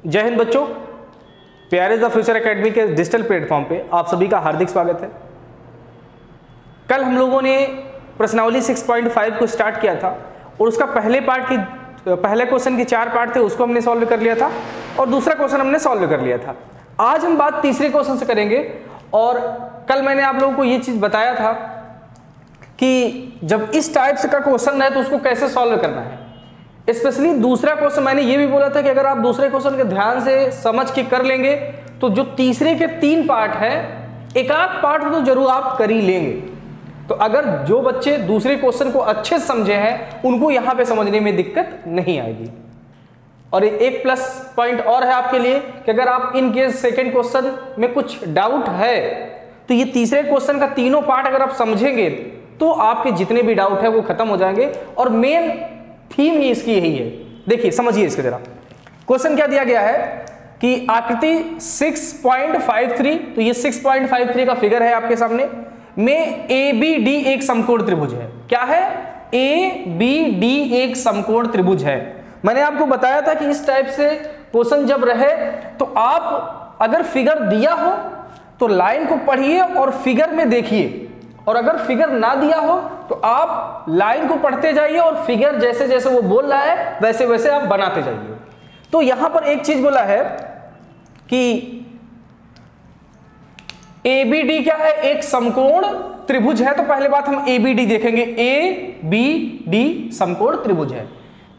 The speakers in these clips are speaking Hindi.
जय हिंद बच्चों, प्यारे द फ्यूचर एकेडमी के डिजिटल प्लेटफॉर्म पे आप सभी का हार्दिक स्वागत है। कल हम लोगों ने प्रश्नावली 6.5 को स्टार्ट किया था और उसका पहले क्वेश्चन के 4 पार्ट थे, उसको हमने सॉल्व कर लिया था और दूसरा क्वेश्चन हमने सॉल्व कर लिया था। आज हम बात तीसरे क्वेश्चन से करेंगे और कल मैंने आप लोगों को ये चीज़ बताया था कि जब इस टाइप से का क्वेश्चन है तो उसको कैसे सॉल्व करना है। स्पेशली दूसरा क्वेश्चन मैंने ये भी बोला था कि अगर आप दूसरे क्वेश्चन के ध्यान से समझ के कर लेंगे तो जो तीसरे के 3 पार्ट है एक आध पार्ट तो जरूर आप कर ही लेंगे। तो अगर जो बच्चे दूसरे क्वेश्चन को अच्छे से समझे हैं उनको यहाँ पे समझने में दिक्कत नहीं आएगी। और एक प्लस पॉइंट और है आपके लिए कि अगर आप इन केस सेकेंड क्वेश्चन में कुछ डाउट है तो ये तीसरे क्वेश्चन का तीनों पार्ट अगर आप समझेंगे तो आपके जितने भी डाउट है वो खत्म हो जाएंगे। और मेन थीम ही इसकी यही है। देखिए समझिए इसके जरा। क्वेश्चन क्या दिया गया है कि आकृति 6.53, तो ये 6.53 का फिगर है आपके सामने में ABD एक समकोण त्रिभुज है। क्या है? ABD एक समकोण त्रिभुज है। मैंने आपको बताया था कि इस टाइप से क्वेश्चन जब रहे तो आप अगर फिगर दिया हो तो लाइन को पढ़िए और फिगर में देखिए, और अगर फिगर ना दिया हो तो आप लाइन को पढ़ते जाइए और फिगर जैसे जैसे वो बोल रहा है वैसे वैसे आप बनाते जाइए। तो यहां पर एक चीज बोला है कि ABD क्या है? एक समकोण त्रिभुज है। तो पहले बात हम ABD देखेंगे। ABD समकोण त्रिभुज है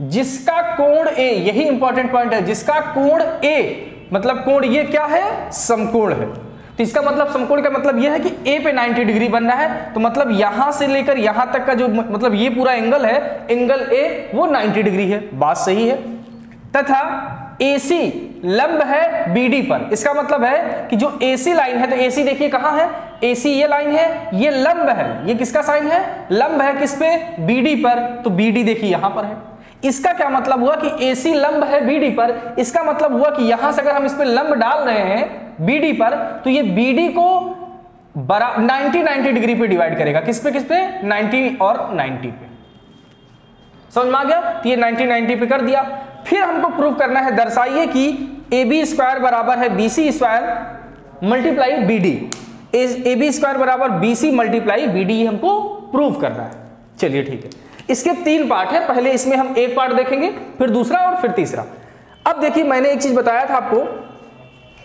जिसका कोण A, यही इंपॉर्टेंट पॉइंट है, जिसका कोण A मतलब कोण ये क्या है? समकोण है। तो इसका मतलब समकोण का मतलब यह है कि A पे 90 डिग्री बनना है। तो मतलब यहां से लेकर यहां तक का जो मतलब ये पूरा एंगल है, एंगल A वो 90 डिग्री है। बात सही है। तथा AC लंब है BD पर। इसका मतलब है कि जो AC लाइन है, तो AC देखिए कहां है? AC ये लाइन है, ये लंब है। ये किसका साइन है? लंब है। किस पे? BD पर। तो BD देखिए यहां पर है। इसका क्या मतलब हुआ कि AC लंब है BD पर। इसका मतलब हुआ कि यहां से अगर हम इस पे लंब डाल रहे हैं BD पर तो ये BD को 90 डिग्री पे डिवाइड करेगा। किस पे? 90 और 90 पे। समझ में आ गया? तो ये 90 पे कर दिया। फिर हमको प्रूव करना है, दर्शाइए कि AB स्क्वायर बराबर है BC square multiply BD। AB square बराबर BC मल्टीप्लाई BD हमको प्रूव करना है। चलिए ठीक है। इसके 3 पार्ट है। पहले इसमें हम एक पार्ट देखेंगे, फिर दूसरा और फिर तीसरा। अब देखिए मैंने एक चीज बताया था आपको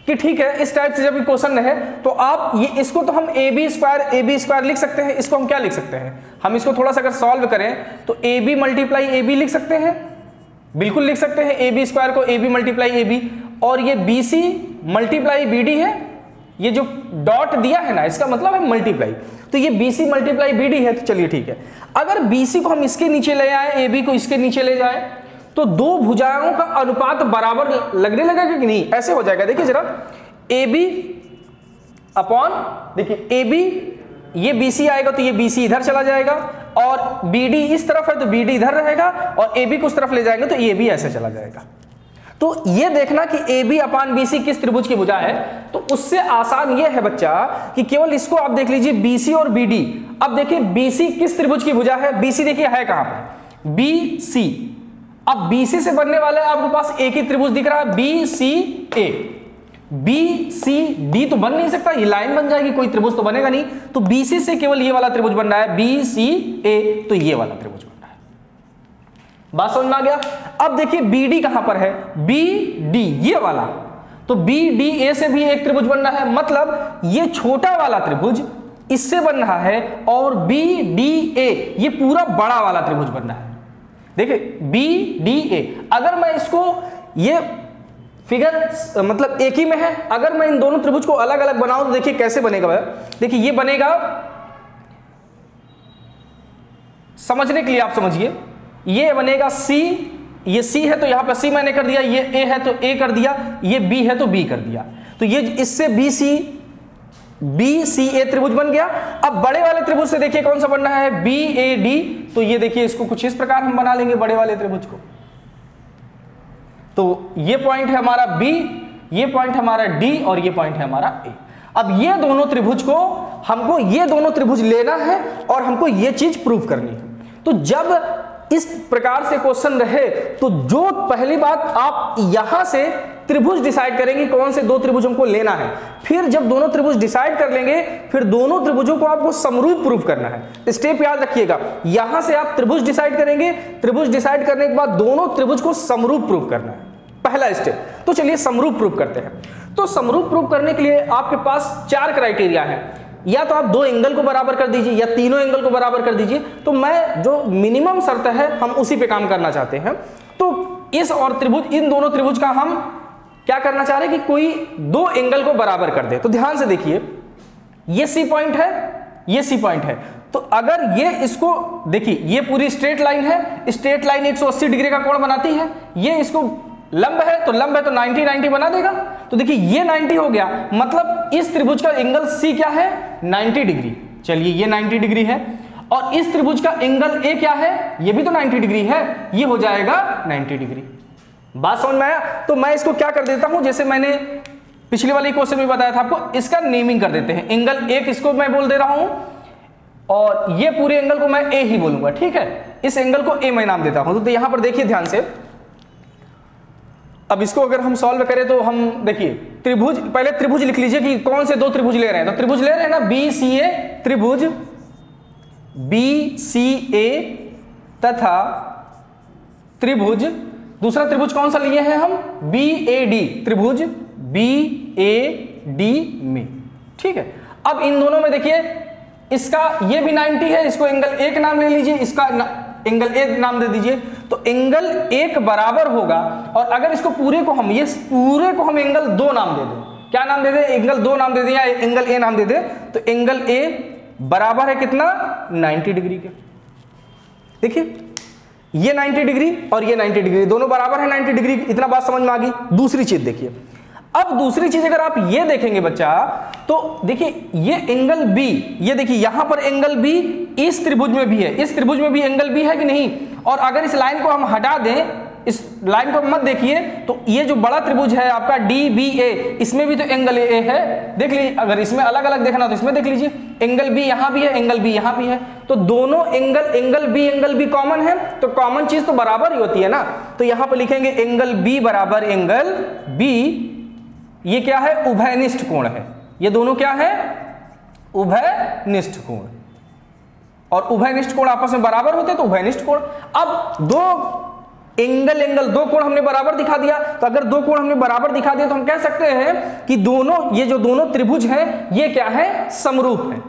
कि ठीक है इस टाइप से जब क्वेश्चन है तो आप ये इसको तो हम AB स्क्वायर लिख सकते हैं। इसको हम क्या लिख सकते हैं? हम इसको थोड़ा सा अगर सॉल्व करें तो AB मल्टीप्लाई AB लिख सकते हैं। बिल्कुल लिख सकते हैं AB स्क्वायर को AB मल्टीप्लाई AB। और ये BC मल्टीप्लाई BD है। ये जो डॉट दिया है ना इसका मतलब है मल्टीप्लाई। तो ये BC मल्टीप्लाई BD है। तो चलिए ठीक है, अगर BC को हम इसके नीचे ले आए, AB को इसके नीचे ले जाए तो दो भुजाओं का अनुपात बराबर लगने लगेगा कि नहीं? ऐसे हो जाएगा। देखिए जरा, AB अपॉन, देखिए AB ये BC आएगा तो ये BC इधर चला जाएगा और BD इस तरफ है तो BD इधर रहेगा और AB को उस तरफ ले जाएंगे तो AB ऐसे चला जाएगा। तो ये देखना कि AB अपान BC किस त्रिभुज की भुजा है। तो उससे आसान ये है बच्चा कि केवल इसको आप देख लीजिए BC और BD। अब देखिए BC किस त्रिभुज की भुजा है? BC देखिए है कहां पे? BC। अब BC से बनने वाला है आपके पास एक ही त्रिभुज दिख रहा है BCA। BCD तो बन नहीं सकता, ये लाइन बन जाएगी, कोई त्रिभुज तो बनेगा नहीं। तो BC से केवल ये वाला त्रिभुज बन रहा है BCA, तो ये वाला त्रिभुज बन रहा है। बात समझ में आ गया? अब देखिए BD कहां पर है? BD ये वाला। तो BDA से भी एक त्रिभुज बन रहा है, मतलब ये छोटा वाला त्रिभुज इससे बन रहा है और BDA ये पूरा बड़ा वाला त्रिभुज बन रहा है। देखिए BDA, अगर मैं इसको ये फिगर मतलब एक ही में है, अगर मैं इन दोनों त्रिभुज को अलग अलग बनाऊं तो देखिए कैसे बनेगा। देखिए ये बनेगा, समझने के लिए आप समझिए, ये बनेगा C। ये C है तो यहां पर C मैंने कर दिया, ये A है तो A कर दिया, ये B है तो B कर दिया। तो ये इससे BCA त्रिभुज बन गया। अब बड़े वाले त्रिभुज से देखिए कौन सा बनना है? BAD। तो ये देखिए इसको कुछ इस प्रकार हम बना लेंगे बड़े वाले त्रिभुज को। तो ये पॉइंट है हमारा B, ये पॉइंट हमारा D और ये पॉइंट है हमारा A। अब ये दोनों त्रिभुज को हमको ये दोनों त्रिभुज लेना है और हमको ये चीज प्रूव करनी है। तो जब इस प्रकार से क्वेश्चन रहे तो जो पहली बात आप यहां से त्रिभुज डिसाइड करेंगे कौन से दो त्रिभुज हमको लेना है। फिर जब दोनों त्रिभुज डिसाइड कर लेंगे, फिर दोनों त्रिभुजों को आपको समरूप प्रूव करना है। स्टेप याद रखिएगा, यहां से आप त्रिभुज डिसाइड करेंगे, त्रिभुज डिसाइड करने के बाद दोनों त्रिभुज को समरूप प्रूव करना है, पहला स्टेप। तो चलिए समरूप प्रूव करते हैं। तो समरूप प्रूव करने के लिए आपके पास 4 क्राइटेरिया है। या तो आप 2 एंगल को बराबर कर दीजिए या तीनों एंगल को बराबर कर दीजिए। तो मैं जो मिनिमम शर्त है हम उसी पे काम करना चाहते हैं। तो इस और त्रिभुज, इन दोनों त्रिभुज का हम क्या करना चाह रहे हैं कि कोई 2 एंगल को बराबर कर दे। तो ध्यान से देखिए, ये सी पॉइंट है, ये सी पॉइंट है। तो अगर ये इसको देखिए, ये पूरी स्ट्रेट लाइन है, स्ट्रेट लाइन 180 डिग्री का कोण बनाती है। ये इसको लंब है तो 90-90 बना देगा। तो देखिए ये 90 हो गया, मतलब इस त्रिभुज का एंगल सी क्या है, 90 डिग्री। चलिए ये 90 डिग्री है, और इस त्रिभुज का एंगल ए क्या है, ये भी तो 90 डिग्री है, ये हो जाएगा 90 डिग्री। बात समझ में आया? तो मैं इसको क्या कर देता हूं, जैसे मैंने पिछले वाले क्वेश्चन में बताया था आपको, इसका नेमिंग कर देते हैं। एंगल एक इसको मैं बोल दे रहा हूं, और ये पूरे एंगल को मैं ए ही बोलूंगा, ठीक है। इस एंगल को ए मैं नाम देता हूं। तो यहां पर देखिए ध्यान से, अब इसको अगर हम सॉल्व करें तो हम देखिए त्रिभुज, पहले त्रिभुज लिख लीजिए कि कौन से 2 त्रिभुज ले रहे हैं। तो त्रिभुज ले रहे हैं ना, BCA त्रिभुज, BCA तथा त्रिभुज, दूसरा त्रिभुज कौन सा लिए हैं हम, BAD त्रिभुज, BAD में, ठीक है। अब इन दोनों में देखिए, इसका ये भी 90 है, इसको एंगल 1 नाम ले लीजिए, इसका एंगल 1 नाम दे दीजिए। तो एंगल 1 बराबर होगा, और अगर इसको पूरे को हम, ये पूरे को हम एंगल 2 नाम दे दें, क्या नाम दे दें, एंगल 2 नाम दे दें या एंगल ए नाम दे दें। तो एंगल ए बराबर है कितना, 90 डिग्री के। देखिए ये 90 डिग्री और ये 90 डिग्री, दोनों बराबर है 90 डिग्री। इतना बात समझ में आ गई। दूसरी चीज देखिए, अब दूसरी चीज अगर आप ये देखेंगे बच्चा, तो देखिए ये एंगल बी, ये देखिए यहां पर एंगल बी इस त्रिभुज में भी है, इस त्रिभुज में भी एंगल बी है कि नहीं। और अगर इस लाइन को हम हटा दें, इस लाइन को मत देखिए, तो ये जो बड़ा त्रिभुज है आपका DBA, इसमें भी तो एंगल ए है। देख लीजिए, अगर इसमें अलग अलग देखना तो इसमें देख लीजिए, एंगल बी यहां भी है, एंगल बी यहां भी है। तो दोनों एंगल बी कॉमन है, तो कॉमन चीज तो बराबर ही होती है ना। तो यहां पर लिखेंगे एंगल बी बराबर एंगल बी। ये क्या है, उभयनिष्ठ कोण है। ये दोनों क्या है, उभयनिष्ठ कोण। और उभयनिष्ठ कोण आपस में बराबर होते हैं, तो उभयनिष्ठ कोण। अब 2 दो कोण हमने बराबर दिखा दिया। तो अगर 2 कोण हमने बराबर दिखा दिया तो हम कह सकते हैं कि दोनों, ये जो दोनों त्रिभुज हैं, ये क्या है, समरूप है,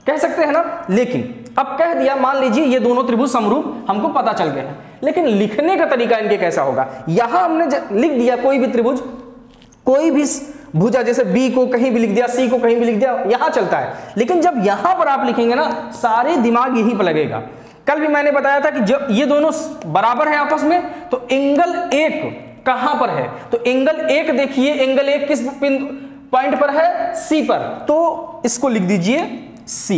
कह सकते हैं ना। लेकिन अब कह दिया, मान लीजिए ये दोनों त्रिभुज समरूप हमको पता चल गए हैं, लेकिन लिखने का तरीका इनके कैसा होगा। यहां हमने लिख दिया कोई भी त्रिभुज, कोई भी भुजा, जैसे बी को कहीं भी लिख दिया, सी को कहीं भी लिख दिया, यहां चलता है। लेकिन जब यहां पर आप लिखेंगे ना, सारे दिमाग यहीं पर लगेगा। कल भी मैंने बताया था कि जब ये दोनों बराबर हैं आपस में, तो एंगल 1 कहां पर है, तो एंगल 1 देखिए, एंगल 1 किस पॉइंट पर है, सी पर। तो इसको लिख दीजिए सी।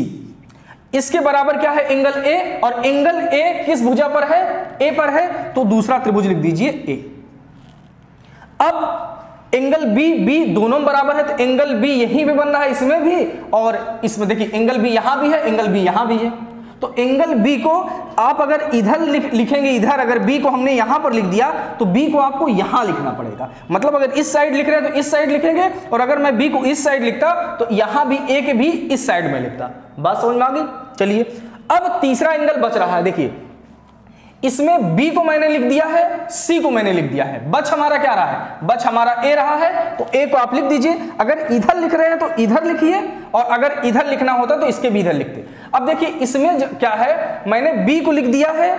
इसके बराबर क्या है, एंगल ए, और एंगल ए किस भुजा पर है, ए पर है, तो दूसरा त्रिभुज लिख दीजिए ए। अब एंगल बी दोनों बराबर है, तो एंगल बी यहीं पे बन रहा है, इसमें भी और इसमें। देखिए एंगल बी यहां भी है, एंगल बी यहां भी है। तो एंगल बी को आप अगर इधर लिखेंगे, इधर अगर बी को हमने यहां पर लिख दिया, तो बी को आपको यहां लिखना पड़ेगा। मतलब अगर इस साइड लिख रहे हैं तो इस साइड लिखेंगे, और अगर मैं बी को इस साइड लिखता तो यहां भी ए के भी इस साइड में लिखता। बात समझ में आ गई। चलिए अब तीसरा एंगल बच रहा है। देखिए इसमें बी को मैंने लिख दिया है, सी को मैंने लिख दिया है, बच हमारा क्या रहा है, बच हमारा ए रहा है। तो ए को आप लिख दीजिए। अगर इधर लिख रहे हैं तो इधर लिखिए, और अगर इधर लिखना होता तो इसके भी इधर लिखते। अब देखिए इसमें क्या है, मैंने बी को लिख दिया है,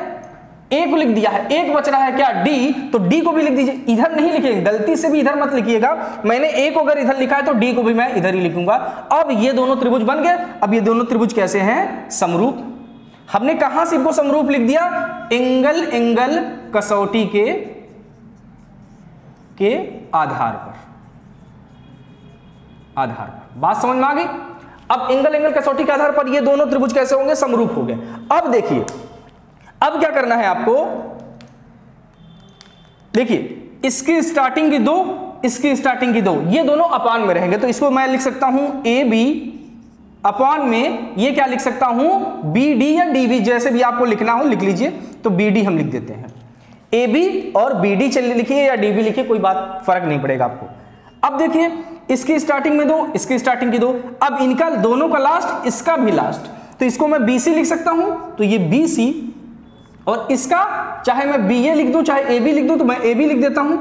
ए को लिख दिया है, एक बच रहा है क्या, डी। तो डी को भी लिख दीजिए। इधर नहीं लिखिएगा, गलती से भी इधर मत लिखिएगा। मैंने ए को अगर इधर लिखा है तो डी को भी मैं इधर ही लिखूंगा। अब ये दोनों त्रिभुज बन गए। अब ये दोनों त्रिभुज कैसे हैं, समरूप। हमने कहां से इनको समरूप लिख दिया, एंगल कसौटी के आधार पर। बात समझ में आ गई। अब एंगल कसौटी के आधार पर ये दोनों त्रिभुज कैसे होंगे, समरूप हो गए। अब देखिए, अब क्या करना है आपको, देखिए इसकी स्टार्टिंग की 2, इसकी स्टार्टिंग की 2, ये दोनों अपान में रहेंगे। तो इसको मैं लिख सकता हूं ए बी अपान में, ये क्या लिख सकता हूं, बी डी या डी बी, जैसे भी आपको लिखना हो लिख लीजिए। तो बी डी हम लिख देते हैं। ए बी और बी डी चलिए लिखिए या डी बी लिखिए, कोई बात फर्क नहीं पड़ेगा आपको। अब देखिए इसकी स्टार्टिंग में 2, इसकी स्टार्टिंग की 2, अब इनका दोनों का लास्ट, इसका भी लास्ट, तो इसको मैं बी सी लिख सकता हूं, तो ये बी सी, और इसका चाहे मैं बी ए लिख दूं चाहे ए बी लिख दूं, तो मैं ए बी लिख देता हूं।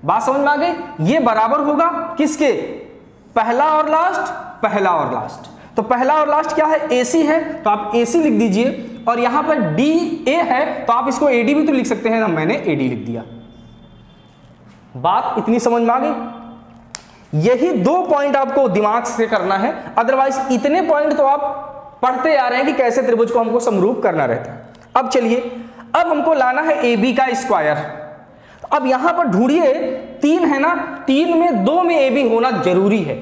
बात समझ में आ गई? ये बराबर होगा किसके? पहला और लास्ट, पहला और लास्ट। तो पहला और लास्ट क्या है? AC है, तो आप AC लिख दीजिए, और यहां पर DA है तो आप इसको AD भी तो लिख सकते हैं, मैंने AD लिख दिया। बात इतनी समझ में आ गई? यही 2 पॉइंट आपको दिमाग से करना है, अदरवाइज इतने पॉइंट तो आप पढ़ते आ रहे हैं कि कैसे त्रिभुज को हमको समरूप करना रहता है। अब चलिए, अब हमको लाना है AB का स्क्वायर। अब यहां पर ढूंढिए, 3 है ना, 3 में 2 में AB होना जरूरी है,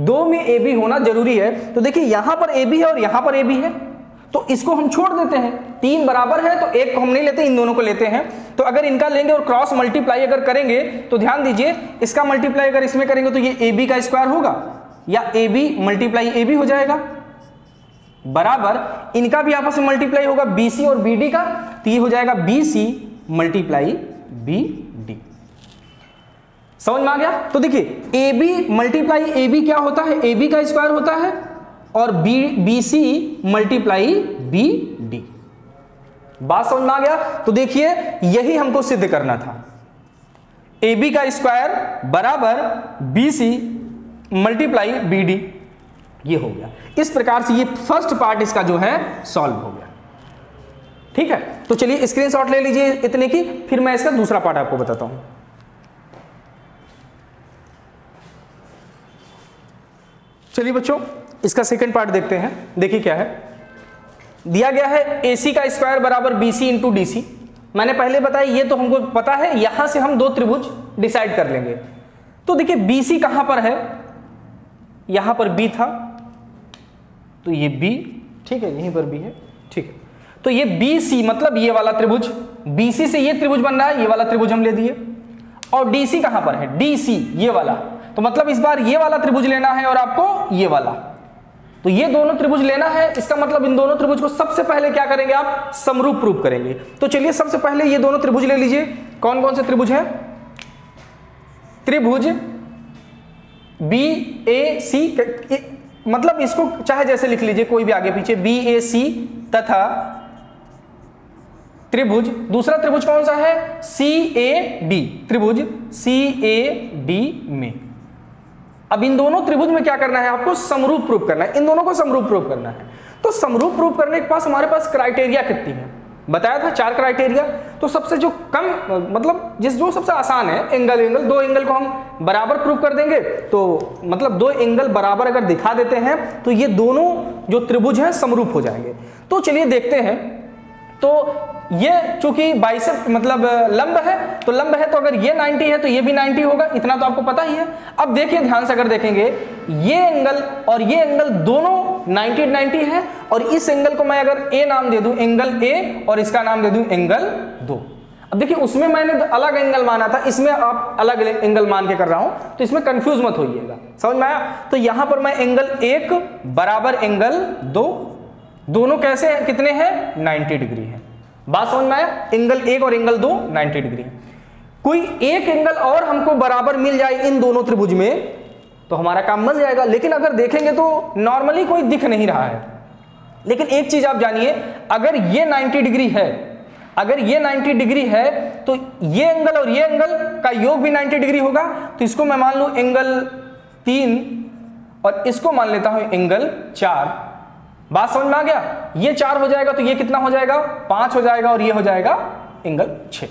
2 में AB होना जरूरी है। तो देखिए यहां पर AB है और यहां पर AB है, तो इसको हम छोड़ देते हैं। 3 बराबर है तो एक को हम नहीं लेते, इन दोनों को लेते हैं। तो अगर इनका लेंगे और क्रॉस मल्टीप्लाई अगर करेंगे तो ध्यान दीजिए, इसका मल्टीप्लाई अगर इसमें करेंगे तो ये AB का स्क्वायर होगा, या AB मल्टीप्लाई AB हो जाएगा, बराबर इनका भी आपस में मल्टीप्लाई होगा BC और BD का, तो ये हो जाएगा BC मल्टीप्लाई BD। समझ में आ गया? तो देखिए AB मल्टीप्लाई AB क्या होता है? AB का स्क्वायर होता है, और BC मल्टीप्लाई BD। बात समझ में आ गया? तो देखिए यही हमको सिद्ध करना था, AB का स्क्वायर बराबर BC मल्टीप्लाई BD, ये हो गया। इस प्रकार से ये फर्स्ट पार्ट इसका जो है सॉल्व हो गया। ठीक है, तो चलिए स्क्रीनशॉट ले लीजिए इतने की, फिर मैं इसका दूसरा पार्ट आपको बताता हूं। चलिए बच्चों, इसका सेकंड पार्ट देखते हैं। देखिए क्या है, दिया गया है AC का स्क्वायर बराबर BC इंटू DC। मैंने पहले बताया, ये तो हमको पता है, यहां से हम 2 त्रिभुज डिसाइड कर लेंगे। तो देखिए BC कहां पर है? यहां पर B था, तो ये B, ठीक है, यहीं पर B है, ठीक है। तो ये BC मतलब ये वाला त्रिभुज, BC से ये त्रिभुज बन रहा है, ये वाला त्रिभुज हम ले दिए। और DC कहां पर है? DC, ये वाला। तो मतलब इस बार ये वाला त्रिभुज लेना है और आपको ये वाला, तो ये दोनों त्रिभुज लेना है। इसका मतलब इन दोनों त्रिभुज को सबसे पहले क्या करेंगे आप? समरूप प्रूव करेंगे। तो चलिए सबसे पहले ये दोनों त्रिभुज ले लीजिए। कौन कौन से त्रिभुज है? त्रिभुज BAC, मतलब इसको चाहे जैसे लिख लीजिए, कोई भी आगे पीछे, BAC तथा त्रिभुज, दूसरा त्रिभुज कौन सा है? CAD, त्रिभुज CAD में। अब इन दोनों त्रिभुज में क्या करना है आपको? समरूप प्रूफ करना है, इन दोनों को समरूप प्रूफ करना है। तो समरूप प्रूफ करने के पास हमारे पास क्राइटेरिया कितनी है? बताया था 4 क्राइटेरिया। तो सबसे जो कम, मतलब जो सबसे आसान है, एंगल, 2 एंगल को हम बराबर प्रूफ कर देंगे। तो मतलब 2 एंगल बराबर अगर दिखा देते हैं तो ये दोनों जो त्रिभुज हैं समरूप हो जाएंगे। तो चलिए देखते हैं। तो ये चूंकि बाइसेप मतलब लंब है, तो लंब है, तो अगर ये 90 है तो ये भी 90 होगा, इतना तो आपको पता ही है। अब देखिए ध्यान से अगर देखेंगे, ये एंगल और ये एंगल दोनों 90 है, और इस एंगल को मैं अगर A नाम दे दूं, एंगल A, और इसका नाम दे दूं एंगल 2। अब देखिए उसमें मैंने अलग एंगल माना था, इसमें आप अलग एंगल मान के कर रहा हूं, तो इसमें कंफ्यूज मत होइएगा। समझ में आया? तो यहां पर मैं एंगल 1 बराबर एंगल 2, दोनों कैसे हैं, कितने हैं? 90 डिग्री है। बात समझ में आया? एंगल 1 और एंगल 2 90 डिग्री है। कोई एक एंगल और हमको बराबर मिल जाए इन दोनों त्रिभुज में तो हमारा काम बन जाएगा। लेकिन अगर देखेंगे तो नॉर्मली कोई दिख नहीं रहा है। लेकिन एक चीज आप जानिए, अगर ये 90 डिग्री है, अगर ये 90 डिग्री है, तो ये एंगल और ये एंगल का योग भी 90 डिग्री होगा। तो इसको मैं मान लूं एंगल 3 और इसको मान लेता हूं एंगल 4। बात समझ में आ गया? ये 4 हो जाएगा तो ये कितना हो जाएगा? 5 हो जाएगा, और ये हो जाएगा एंगल 6।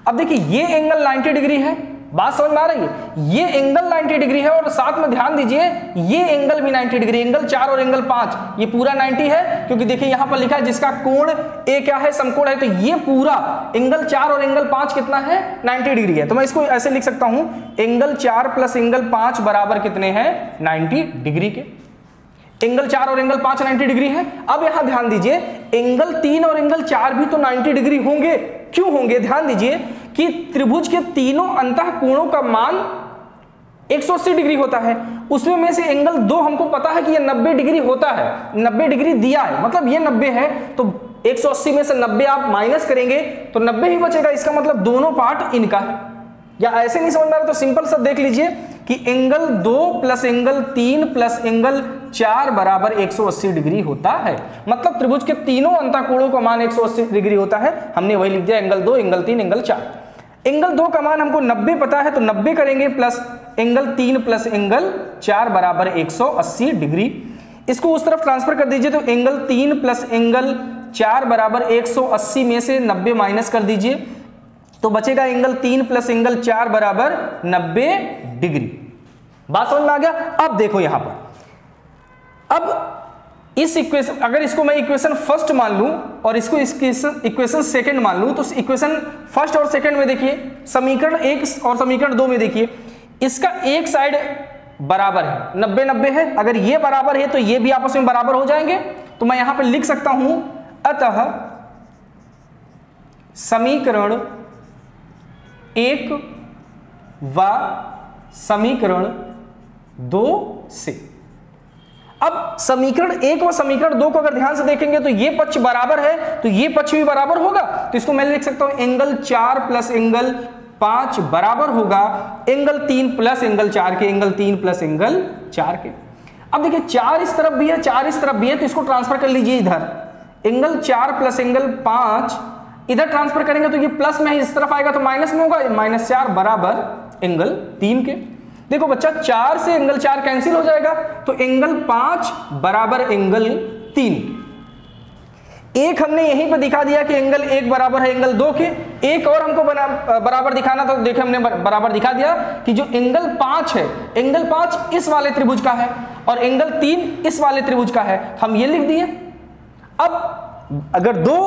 अब देखिए ये एंगल 90 डिग्री है, बात समझ में आ रही है? ये एंगल 90 डिग्री है, और साथ में ध्यान दीजिए ये एंगल भी 90 डिग्री, एंगल 4 और एंगल 5 ये पूरा 90 है, क्योंकि देखिए यहां पर लिखा है जिसका कोण ए क्या है? समकोण है। तो ये पूरा एंगल 4 और एंगल 5 कितना है? 90 डिग्री है। तो मैं इसको ऐसे लिख सकता हूं, एंगल 4 प्लस एंगल 5 बराबर कितने हैं? 90 डिग्री के। एंगल 4 और एंगल 5 90 डिग्री है। अब यहां ध्यान दीजिए, एंगल 3 और एंगल 4 भी तो 90 डिग्री होंगे। क्यों होंगे? ध्यान दीजिए कि त्रिभुज के तीनों अंतः कोणों का मान 180 डिग्री होता है। उसमें में से एंगल 2 हमको पता है कि ये 90 डिग्री होता है, 90 डिग्री दिया है, मतलब ये 90 है, तो 180 में से 90 आप माइनस करेंगे तो 90 ही बचेगा, इसका मतलब दोनों पार्ट इनका है। या ऐसे नहीं समझ में आ रहा तो सिंपल सा देख लीजिए कि angle 2 plus angle 3 plus angle 4 बराबर 180 डिग्री होता है। मतलब त्रिभुज के तीनों अंतःकोणों का मान 180 डिग्री होता है। हमने वही लिख दिया, एंगल 2, एंगल 3, एंगल 4। एंगल 2 का मान हमको 90 पता है तो 90 करेंगे प्लस एंगल 3 प्लस एंगल 4 बराबर 180 डिग्री। इसको उस तरफ ट्रांसफर कर दीजिए तो एंगल 3 प्लस एंगल 4 बराबर 180 में से 90 माइनस कर दीजिए तो बचेगा एंगल 3 प्लस एंगल 4 बराबर 90 डिग्री। बात समझ में आ गया? अब देखो यहां पर, अब इस इक्वेशन, अगर इसको मैं इक्वेशन फर्स्ट मान लूं और इसको इक्वेशन सेकंड मान लूं तो इक्वेशन फर्स्ट और सेकंड में देखिए, समीकरण 1 और समीकरण 2 में देखिए, इसका एक साइड बराबर है, 90 90 है। अगर ये बराबर है तो ये भी आपस में बराबर हो जाएंगे। तो मैं यहां पर लिख सकता हूं, अतः समीकरण 1 व समीकरण 2 से। अब समीकरण 1 व समीकरण 2 को अगर ध्यान से देखेंगे तो ये पक्ष बराबर है तो ये पक्ष भी बराबर होगा। तो इसको मैं लिख सकता हूं एंगल 4 प्लस एंगल 5 बराबर होगा एंगल 3 प्लस एंगल 4 के, एंगल 3 प्लस एंगल 4 के। अब देखिए 4 इस तरफ भी है, 4 इस तरफ भी है तो इसको ट्रांसफर कर लीजिए इधर, एंगल 4 प्लस एंगल 5 इधर ट्रांसफर करेंगे तो ये प्लस में इस तरफ आएगा तो माइनस में होगा, -4 बराबर एंगल 3 के। देखो बच्चा 4 से एंगल 4 कैंसिल हो जाएगा तो एंगल 5 बराबर एंगल 3। एक हमने यहीं पर दिखा दिया कि एंगल 1 बराबर है एंगल 2 के। एक और हमको बराबर दिखाना था तो देखिए हमने बराबर दिखा दिया कि जो एंगल 5 है, एंगल 5 इस वाले त्रिभुज का है और एंगल 3 इस वाले त्रिभुज का है, हम ये लिख दिए। अब अगर दो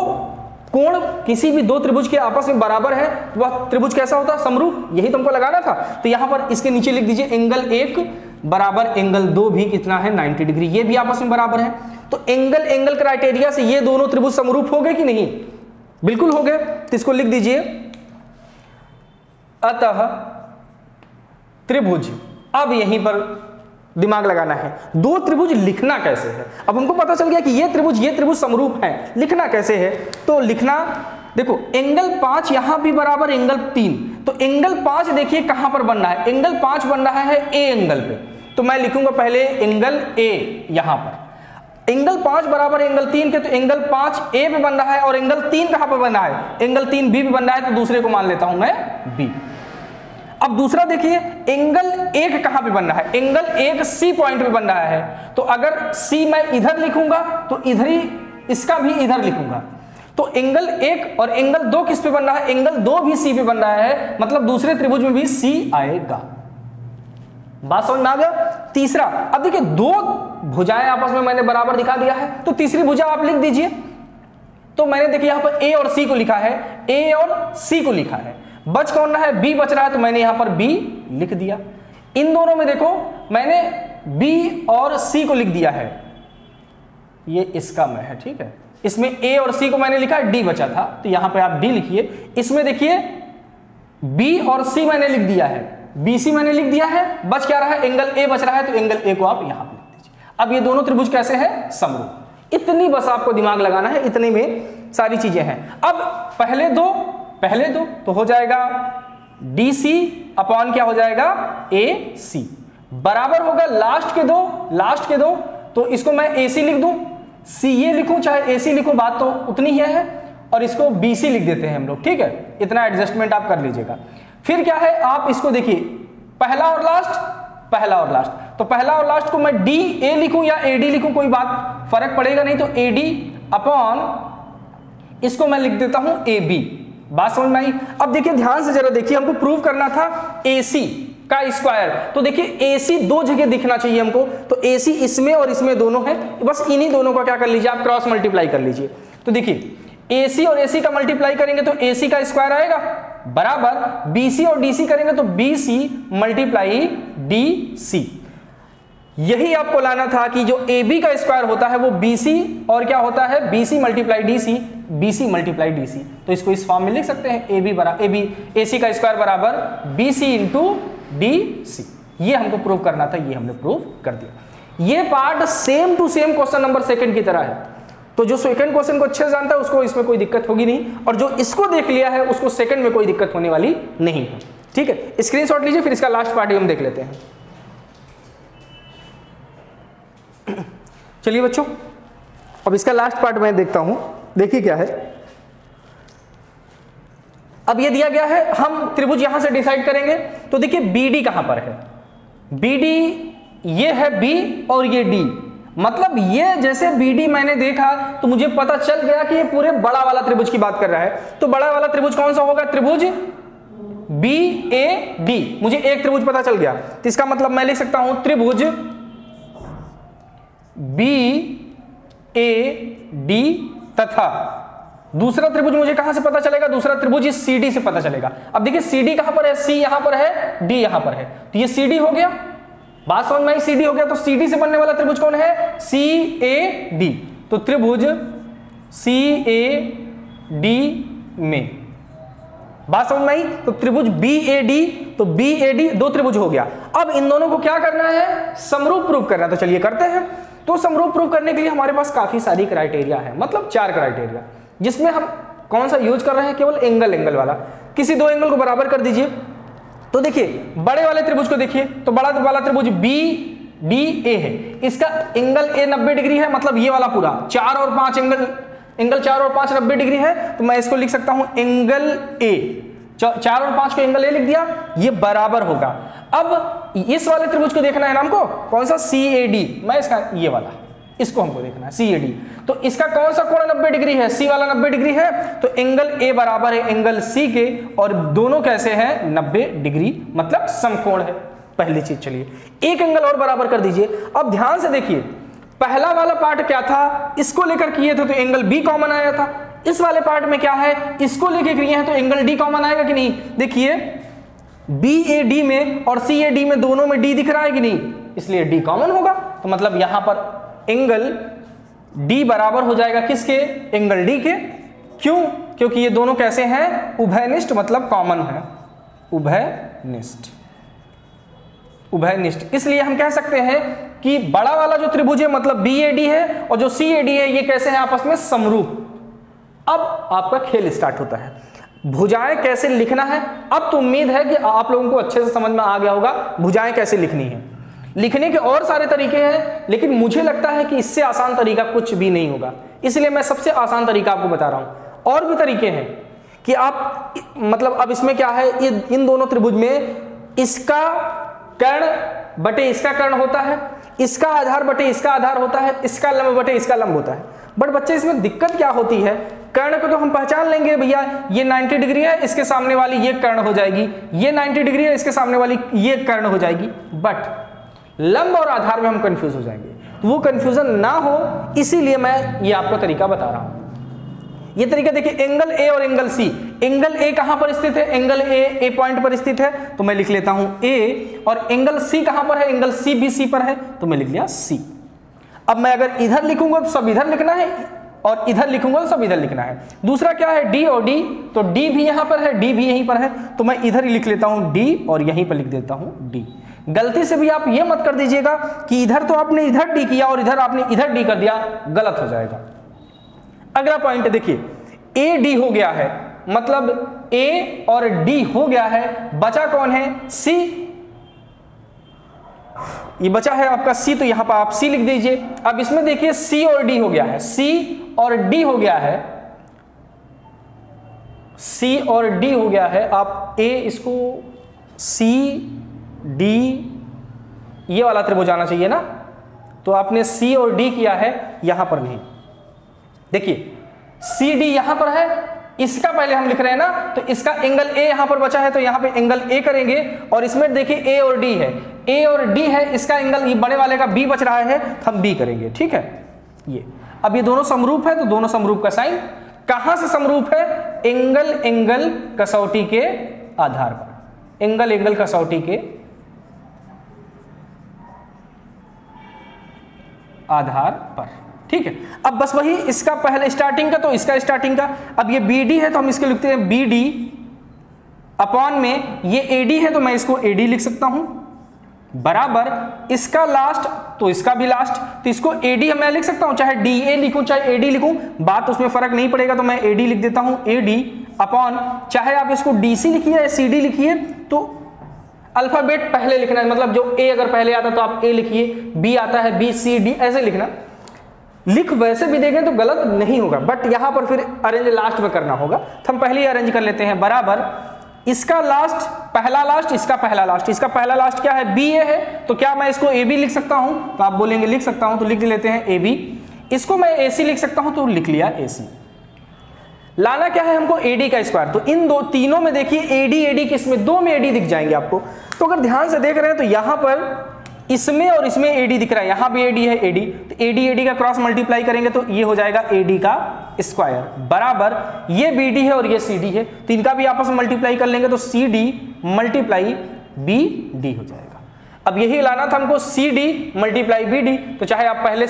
कोण किसी भी दो त्रिभुज के आपस में बराबर है तो वह त्रिभुज कैसा होता है? समरूप। यही तुमको लगाना था। तो यहां पर इसके नीचे लिख दीजिए एंगल 1 बराबर एंगल 2 भी कितना है? 90 डिग्री। ये भी आपस में बराबर है। तो एंगल क्राइटेरिया से ये दोनों त्रिभुज समरूप हो गए कि नहीं? बिल्कुल हो गए। तो इसको लिख दीजिए, अतः त्रिभुज। अब यहीं पर दिमाग लगाना है, दो त्रिभुज लिखना कैसे है। अब हमको पता चल गया कि ये त्रिभुज समरूप है, लिखना कैसे है? तो लिखना, देखो एंगल 5 यहां भी बराबर एंगल 3, तो एंगल 5 देखिए कहां पर बन रहा है? एंगल 5 बन रहा है ए एंगल पे। तो मैं लिखूंगा पहले एंगल ए यहां पर। एंगल 5 बराबर एंगल 3 के, तो एंगल 5 ए पे बन रहा है और एंगल 3 कहां पर बन रहा है? एंगल 3 बी पे बन रहा है, तो दूसरे को मान लेता हूं मैं बी। अब दूसरा देखिए एंगल 1 कहां पे बन रहा है? एंगल 1 सी पॉइंट पे बन रहा है। तो अगर सी मैं इधर लिखूंगा तो इधर ही इसका भी इधर लिखूंगा। तो एंगल 1 और एंगल 2 किस पे बन रहा है? एंगल 2 भी सी पे बन रहा है, मतलब दूसरे त्रिभुज में भी सी आएगा। बात समझ में आ गया? तीसरा, अब देखिए दो भुजाएं आपस में मैंने बराबर दिखा दिया है, तो तीसरी भुजा आप लिख दीजिए। तो मैंने देखिए यहां पर ए और सी को लिखा है, ए और सी को लिखा है। बच कौन रहा है? बी बच रहा है, तो मैंने यहां पर बी लिख दिया। इन दोनों में देखो मैंने बी और सी को लिख दिया है, ये इसका में है, ठीक है। इसमें ए और सी को मैंने लिखा, डी बचा था, तो यहां पे आप डी लिखिए। इसमें देखिए बी और सी मैंने लिख दिया है, बी सी मैंने लिख दिया है। बच क्या रहा है? एंगल ए बच रहा है, तो एंगल ए को आप यहां पे लिख दीजिए। अब ये दोनों त्रिभुज कैसे हैं? समरूप। इतनी बस आपको दिमाग लगाना है, इतने में सारी चीजें हैं। अब पहले दो तो हो जाएगा डी सी अपॉन क्या हो जाएगा? ए सी बराबर होगा लास्ट के दो, तो इसको मैं ए सी लिख दूं, सी ए लिखूं चाहे ए सी लिखूं, बात तो उतनी ही है। और इसको बी सी लिख देते हैं हम लोग, ठीक है। इतना एडजस्टमेंट आप कर लीजिएगा। फिर क्या है, आप इसको देखिए पहला और लास्ट, तो पहला और लास्ट को मैं डी ए लिखूं या ए डी लिखूं, कोई बात फर्क पड़ेगा नहीं। तो ए डी अपॉन इसको मैं लिख देता हूं ए बी। बात समझ में आई? अब देखिए ध्यान से जरा देखिए, हमको प्रूव करना था AC का स्क्वायर। तो देखिए AC दो जगह दिखना चाहिए हमको, तो AC इसमें और इसमें दोनों है, बस इन्हीं दोनों का क्या कर लीजिए आप? क्रॉस मल्टीप्लाई कर लीजिए। तो देखिए AC और AC का मल्टीप्लाई करेंगे तो AC का स्क्वायर आएगा, बराबर BC और DC करेंगे तो BC मल्टीप्लाई DC। यही आपको लाना था कि जो AB का स्क्वायर होता है वो BC और क्या होता है? BC multiply DC, BC multiply DC। तो इसको इस फॉर्म में लिख सकते हैं, AC का स्क्वायर बराबर BC इंटू DC। ये हमको प्रूव करना था, ये हमने प्रूव कर दिया। ये part same to same question number 2 की तरह है। तो जो सेकंड क्वेश्चन को अच्छे से जानता है उसको इसमें कोई दिक्कत होगी नहीं, और जो इसको देख लिया है उसको सेकंड में कोई दिक्कत होने वाली नहीं है। ठीक है, स्क्रीनशॉट लीजिए, फिर इसका लास्ट पार्ट हम देख लेते हैं। चलिए बच्चों, अब इसका लास्ट पार्ट मैं देखता हूं। देखिए क्या है, अब ये दिया गया है, हम त्रिभुज यहां से डिसाइड करेंगे। तो देखिए BD कहां पर है, BD ये है B और ये D, मतलब ये जैसे BD मैंने देखा तो मुझे पता चल गया कि ये पूरे बड़ा वाला त्रिभुज की बात कर रहा है। तो बड़ा वाला त्रिभुज कौन सा होगा, त्रिभुज BAD। मुझे एक त्रिभुज पता चल गया, तो इसका मतलब मैं लिख सकता हूं त्रिभुज BAD तथा दूसरा त्रिभुज मुझे कहां से पता चलेगा, दूसरा त्रिभुज इस CD से पता चलेगा। अब देखिए CD कहां पर है, C यहां पर है, D यहां पर है, तो ये CD हो गया, बात समझ में आई, CD हो गया। तो CD से बनने वाला त्रिभुज कौन है, CAD। तो त्रिभुज CAD में बात समझ में आई। तो त्रिभुज BAD, तो BAD दो त्रिभुज हो गया। अब इन दोनों को क्या करना है, समरूप प्रूव करना है। तो चलिए करते हैं। तो समरूप प्रूव करने के लिए हमारे पास काफी सारी क्राइटेरिया है, मतलब 4 क्राइटेरिया, जिसमें हम कौन सा यूज कर रहे हैं, केवल एंगल वाला। किसी दो एंगल को बराबर कर दीजिए। तो देखिए बड़े वाले त्रिभुज को देखिए, तो बड़ा वाला त्रिभुज BDA है, इसका एंगल A 90 डिग्री है, मतलब ये वाला पूरा 4 और 5 एंगल 4 और 5 90 डिग्री है। तो मैं इसको लिख सकता हूं एंगल A, 4 और 5 को एंगल A लिख दिया, ये बराबर होगा। अब इस वाले त्रिभुज को देखना है ना हमको, कौन सा, CAD। मैं इसका ये वाला, इसको हमको देखना है CAD। तो इसका कौन सा कोण 90 डिग्री है, C वाला 90 डिग्री है, तो एंगल A बराबर है एंगल C के, और दोनों कैसे हैं, 90 डिग्री, मतलब समकोण है। पहली चीज, चलिए एक एंगल और बराबर कर दीजिए। अब ध्यान से देखिए, पहला वाला पार्ट क्या था, इसको लेकर किए थे तो एंगल B कॉमन आया था। इस वाले पार्ट में क्या है, इसको लेकर किए हैं तो एंगल D कॉमन आएगा कि नहीं। देखिए BAD में और CAD में दोनों में D दिख रहा है कि नहीं, इसलिए D कॉमन होगा। तो मतलब यहां पर एंगल D बराबर हो जाएगा किसके, एंगल D के। क्यों, क्योंकि ये दोनों कैसे हैं, उभयनिष्ठ, मतलब कॉमन है, उभयनिष्ठ। इसलिए हम कह सकते हैं कि बड़ा वाला जो त्रिभुज है मतलब BAD है, और जो CAD है ये कैसे हैं, आपस में समरूप। अब आपका खेल स्टार्ट होता है, भुजाएं कैसे लिखना है। अब तो उम्मीद है कि आप लोगों को अच्छे से समझ में आ गया होगा भुजाएं कैसे लिखनी है। लिखने के और सारे तरीके हैं, लेकिन मुझे लगता है कि इससे आसान तरीका कुछ भी नहीं होगा, इसलिए मैं सबसे आसान तरीका आपको बता रहा हूं। और भी तरीके हैं कि आप, मतलब अब इसमें क्या है, इन दोनों त्रिभुज में इसका कर्ण बटे इसका कर्ण होता है, इसका आधार बटे इसका आधार होता है, इसका लंब बटे इसका लंब होता है। बट बच्चे इसमें दिक्कत क्या होती है, कर्ण को तो हम पहचान लेंगे, भैया ये 90 डिग्री है, इसके सामने वाली ये कर्ण हो जाएगी, ये 90 डिग्री है, इसके सामने वाली ये कर्ण हो जाएगी। बट लंब और आधार में हम कंफ्यूज हो जाएंगे, तो वो कंफ्यूजन ना हो इसीलिए मैं ये आपको तरीका बता रहा हूं। ये तरीका देखिए, एंगल A और एंगल C। एंगल A कहां पर स्थित है, एंगल A पॉइंट पर स्थित है, तो मैं लिख लेता हूं A। और एंगल C कहां पर है, एंगल C भी C पर है, तो मैं लिख लिया C। अब मैं अगर इधर लिखूंगा तो सब इधर लिखना है, और इधर लिखूंगा तो सब इधर लिखना है। दूसरा क्या है, D और D, तो D भी यहां पर है, D भी यहीं पर है, तो मैं इधर ही लिख लेता हूं D और यहीं पर लिख देता हूं D। गलती से भी आप ये मत कर दीजिएगा कि इधर तो आपने इधर D किया और इधर आपने इधर D कर दिया, गलत हो जाएगा। अगला पॉइंट देखिए, AD हो गया है, मतलब A और D हो गया है, बचा कौन है, C। ये बचा है आपका C, तो यहां पर आप C लिख दीजिए। अब इसमें देखिए C और D हो गया है, C और D हो गया है, C और D हो गया है। आप A इसको C D ये वाला त्रिभुज आना चाहिए ना, तो आपने C और D किया है, यहां पर नहीं। देखिए CD यहां पर है, इसका पहले हम लिख रहे हैं ना, तो इसका एंगल A यहां पर बचा है, तो यहां पे एंगल A करेंगे। और इसमें देखिए A और D है, A और D है, इसका एंगल, ये बड़े वाले का B बच रहा है, तो हम B करेंगे। ठीक है, ये अब ये दोनों समरूप है, तो दोनों समरूप का साइन कहां से समरूप है, एंगल कसौटी के आधार पर, एंगल कसौटी के आधार पर। ठीक है, अब बस वही इसका पहले स्टार्टिंग का, तो इसका स्टार्टिंग का। अब ये BD है तो हम इसको लिखते हैं BD अपॉन में ये AD है, तो मैं इसको AD लिख सकता हूं, बराबर इसका लास्ट तो इसका भी लास्ट, तो इसको AD मैं लिख सकता हूं, चाहे DA लिखूं चाहे AD लिखूं, बात उसमें फर्क नहीं पड़ेगा, तो मैं AD लिख देता हूं, AD अपॉन, चाहे आप इसको DC लिखिए या CD लिखिए, तो अल्फाबेट पहले लिखना है, मतलब जो A अगर पहले आता तो आप A लिखिए, B आता है B C D ऐसे लिखना, लिख वैसे भी देखें तो गलत नहीं होगा, बट यहां पर फिर अरेंज लास्ट में करना होगा, तो हम पहले ही अरेंज कर लेते हैं। बराबर इसका लास्ट पहला लास्ट, इसका पहला लास्ट, इसका पहला लास्ट क्या है BA है, तो क्या मैं इसको AB लिख सकता हूं, तो आप बोलेंगे लिख सकता हूं, तो लिख लेते हैं AB। इसको मैं AC लिख सकता हूं, तो लिख लिया AC। लाना क्या है हमको AD का स्क्वायर, तो इन दो तीनों में देखिए AD किसमें, दो में AD दिख जाएंगे आपको, तो अगर ध्यान से देख रहे हैं तो यहां पर इसमें और इसमें AD दिख रहा है, यहां भी AD है AD, तो AD का क्रॉस मल्टीप्लाई करेंगे तो ये हो जाएगा AD का स्क्वायर। बराबर ये BD है और ये CD है, तो इनका भी आपस में मल्टीप्लाई कर लेंगे तो CD मल्टीप्लाई BD हो जाएगा। अब यही लाना था हमको CD मल्टीप्लाई BD, तो चाहे आप पहले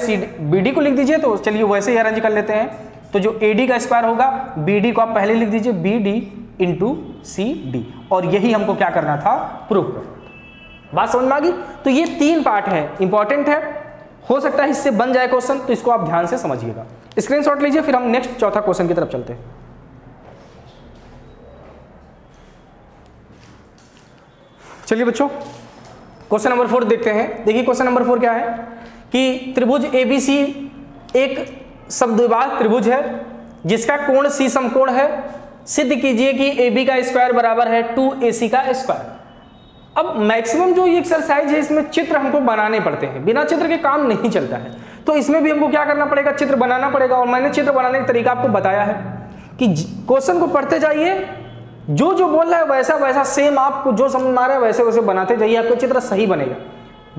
BD को लिख दीजिए, तो चलिए वैसे ही अरेंज कर लेते हैं, तो जो AD का स्क्वायर होगा BD को आप पहले लिख दीजिए BD इंटू CD, और यही हमको क्या करना था, प्रूव करना। बात समझ में आ गई? तो ये 3 पार्ट है, इंपॉर्टेंट है, हो सकता है इससे बन जाए क्वेश्चन, तो इसको आप ध्यान से समझिएगा। स्क्रीनशॉट लीजिए, फिर हम नेक्स्ट चौथा क्वेश्चन की तरफ चलते हैं। चलिए बच्चों क्वेश्चन नंबर 4 देखते हैं। देखिए क्वेश्चन नंबर 4 क्या है कि त्रिभुज ABC एक समद्विबाहु त्रिभुज है जिसका कोण C समकोण है, सिद्ध कीजिए कि AB का स्क्वायर बराबर है 2AC का स्क्वायर। अब मैक्सिमम जो ये एक्सरसाइज है इसमें चित्र हमको बनाने पड़ते हैं, बिना चित्र के काम नहीं चलता है, तो इसमें भी हमको क्या करना पड़ेगा, चित्र बनाना पड़ेगा। और मैंने चित्र बनाने का तरीका आपको बताया है कि क्वेश्चन को पढ़ते जाइए, जो जो बोल रहा है वैसा वैसा सेम आपको जो समझ में आ रहा है वैसे वैसे बनाते जाइए, आपको चित्र सही बनेगा।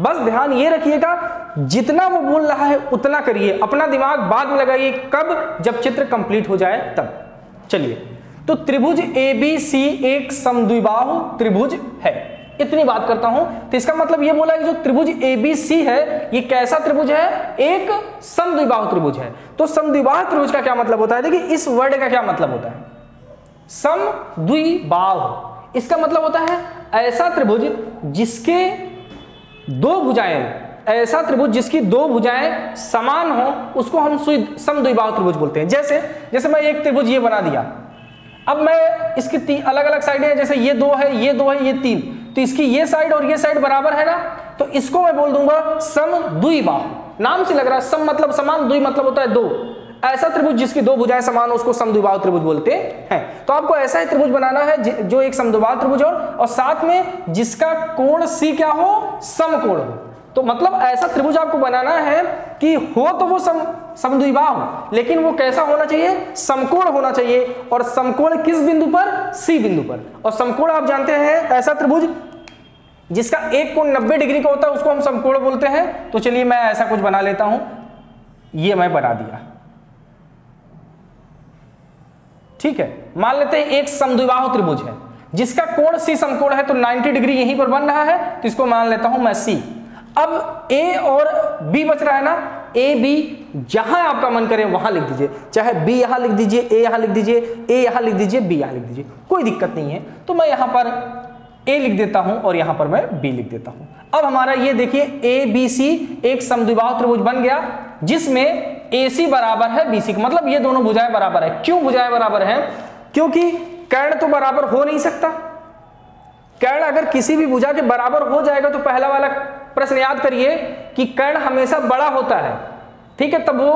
बस ध्यान ये रखिएगा, जितना वो बोल रहा है उतना करिए, अपना दिमाग बाद में लगाइए, कब, जब चित्र कंप्लीट हो जाए तब। चलिए, तो त्रिभुज ABC एक समद्विबाहु त्रिभुज है, इतनी बात करता हूं, तो इसका मतलब ये बोला कि जो त्रिभुज ABC है ये कैसा त्रिभुज है, एक समद्विबाहु त्रिभुज है। तो समद्विबाहु त्रिभुज का क्या मतलब होता है, देखिए इस वर्ड का क्या मतलब होता है, समद्विबाहु, इसका मतलब होता है ऐसा त्रिभुज जिसके दो भुजाएं, ऐसा त्रिभुज जिसकी दो भुजाएं समान हो, उसको हम समद्विबाहु त्रिभुज बोलते हैं। जैसे मैं एक त्रिभुज ये बना दिया, अब मैं इसकी अलग अलग साइडें हैं, जैसे ये 2 है, ये 2 है, ये 3, तो इसकी ये साइड और ये साइड बराबर है ना, तो इसको मैं बोल दूंगा समद्विबाहु। नाम से लग रहा है, सम मतलब समान, द्वि मतलब होता है 2, ऐसा त्रिभुज जिसकी दो भुजाएं समान हो उसको समद्विबाहु त्रिभुज बोलते हैं। तो आपको ऐसा ही त्रिभुज बनाना है जो एक समद्विबाहु त्रिभुज हो और साथ में जिसका कोण C क्या हो, समकोण हो। तो मतलब ऐसा त्रिभुज आपको बनाना है कि हो तो वो समद्विबाहु, लेकिन वो कैसा होना चाहिए, समकोण होना चाहिए। और समकोण किस बिंदु पर, C बिंदु पर। और समकोण आप जानते हैं ऐसा त्रिभुज जिसका एक कोण 90 डिग्री का होता है उसको हम समकोण बोलते हैं। तो चलिए मैं ऐसा कुछ बना लेता हूं, ये मैं बना दिया, ठीक है। मान लेते हैं एक समद्विबाहु त्रिभुज है जिसका कोण C समकोण है, तो 90 डिग्री यहीं पर बन रहा है, तो इसको मान लेता हूं मैं C। अब A और B बच रहा है ना, A B जहां आपका मन करे वहां लिख दीजिए, चाहे B यहां लिख दीजिए, A यहां लिख दीजिए, A यहां लिख दीजिए, B यहां लिख दीजिए, कोई दिक्कत नहीं है। तो मैं यहां पर A लिख देता हूं और यहां पर मैं B लिख देता हूं। अब हमारा ये देखिए ABC एक समद्विबाहु त्रिभुज बन गया जिसमें AC बराबर है BC का, मतलब ये दोनों भुजाएं बराबर है। क्यों भुजाएं बराबर है, क्योंकि कर्ण तो बराबर हो नहीं सकता। कर्ण अगर किसी भी भुजा के बराबर हो जाएगा तो पहला वाला प्रश्न याद करिए कि कर्ण हमेशा बड़ा होता है, ठीक है, तब वो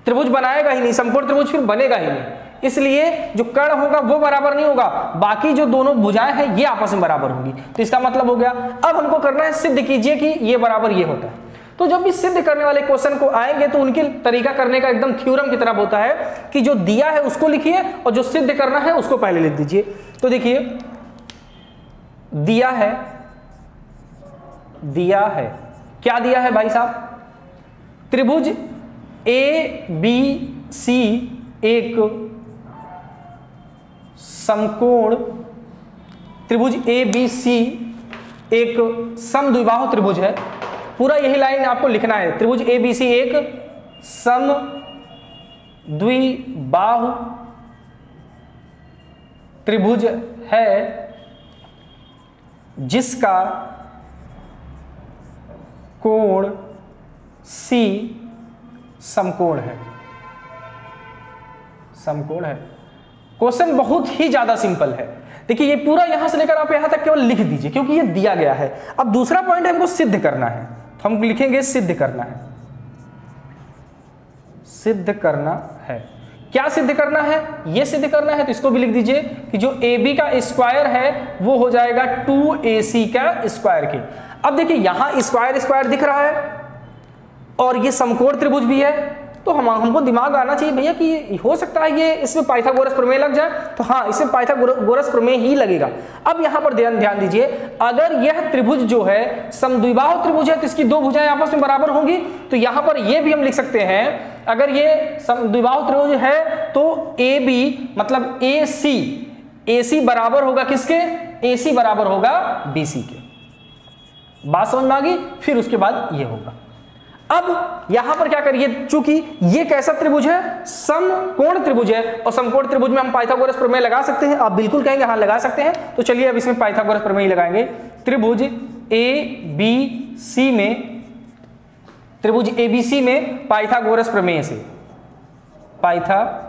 त्रिभुज बनाएगा ही नहीं, समकोण त्रिभुज फिर बनेगा ही नहीं। इसलिए जो कर्ण होगा वो बराबर नहीं होगा, बाकी जो दोनों भुजाएं हैं ये आपस में बराबर होंगी। तो इसका मतलब हो गया, अब हमको करना है सिद्ध कीजिए कि ये बराबर ये होता है। तो जब भी सिद्ध करने वाले क्वेश्चन को आएंगे तो उनके तरीका करने का एकदम थ्योरम की तरह होता है कि जो दिया है उसको लिखिए और जो सिद्ध करना है उसको पहले लिख दीजिए। तो देखिए दिया है क्या दिया है भाई साहब, त्रिभुज ABC एक समकोण, त्रिभुज ABC एक समद्विबाहु त्रिभुज है। पूरा यही लाइन आपको लिखना है, त्रिभुज ABC एक समद्विबाहु त्रिभुज है जिसका कोण C समकोण है, समकोण है। क्वेश्चन बहुत ही ज्यादा सिंपल है। देखिए ये पूरा यहां से लेकर आप यहां तक केवल लिख दीजिए क्योंकि ये दिया गया है। अब दूसरा पॉइंट हमको सिद्ध करना है, तो हम लिखेंगे सिद्ध करना है, सिद्ध करना है। क्या सिद्ध करना है? ये सिद्ध करना है, तो इसको भी लिख दीजिए कि जो AB का स्क्वायर है वो हो जाएगा 2AC का स्क्वायर के। अब देखिए यहां स्क्वायर स्क्वायर दिख रहा है और ये समकोण त्रिभुज भी है, तो हमको दिमाग आना चाहिए भैया कि हो सकता है ये इसमें पाइथागोरस प्रमेय लग जाए। तो हाँ, इसमें पाइथागोरस प्रमेय ही लगेगा। अब यहां पर ध्यान दीजिए, अगर यह त्रिभुज जो है समद्विबाहु त्रिभुज है तो इसकी दो भुजाएं आपस में बराबर होंगी। तो यहां पर ये भी हम लिख सकते हैं, अगर ये समद्विबाहु त्रिभुज है तो AB मतलब AC बराबर होगा किसके? AC बराबर होगा BC के। बात समझ में आ गई? फिर उसके बाद ये होगा। अब यहां पर क्या करिए, चूंकि ये कैसा त्रिभुज है? समकोण त्रिभुज है, और समकोण त्रिभुज में हम पाइथागोरस प्रमेय लगा सकते हैं। आप बिल्कुल कहेंगे हाँ लगा सकते हैं, तो चलिए अब इसमें पाइथागोरस प्रमेय लगाएंगे। त्रिभुज ABC में, त्रिभुज ABC में पाइथागोरस प्रमेय से, पाइथागोरस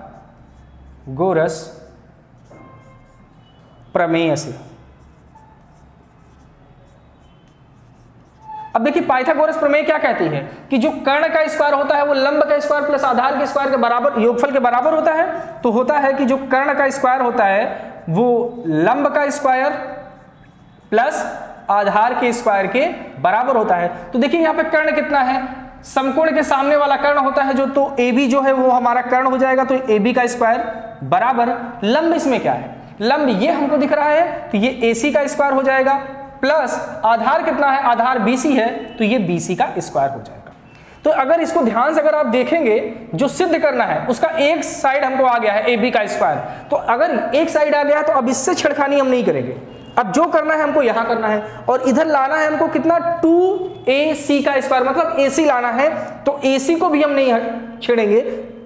प्रमेय से। अब देखिए पाइथागोरस प्रमेय क्या कहती है कि जो कर्ण का स्क्वायर होता है वो लंब का स्क्वायर प्लस आधार के स्क्वायर के बराबर, योगफल के बराबर होता है। तो होता है कि जो कर्ण का स्क्वायर होता है वो लंब का स्क्वायर प्लस आधार के स्क्वायर के बराबर होता है। तो देखिए यहाँ पे कर्ण कितना है? समकोण के सामने वाला कर्ण होता है जो, तो AB जो है वो हमारा कर्ण हो जाएगा, तो AB का स्क्वायर बराबर लंब इसमें क्या है? लंब ये हमको दिख रहा है, तो ये AC का स्क्वायर हो जाएगा प्लस आधार कितना है? आधार BC है, तो ये BC का स्क्वायर हो जाएगा। तो अगर इसको ध्यान से अगर आप देखेंगे, जो सिद्ध करना है उसका एक साइड हमको आ गया है AB का स्क्वायर। तो अगर एक साइड आ गया है तो अब इससे छेड़खानी हम नहीं करेंगे। अब जो करना है हमको यहां करना है, और इधर लाना है हमको कितना? 2AC का स्क्वायर, मतलब AC लाना है। तो AC को भी हम नहीं छेड़ेंगे,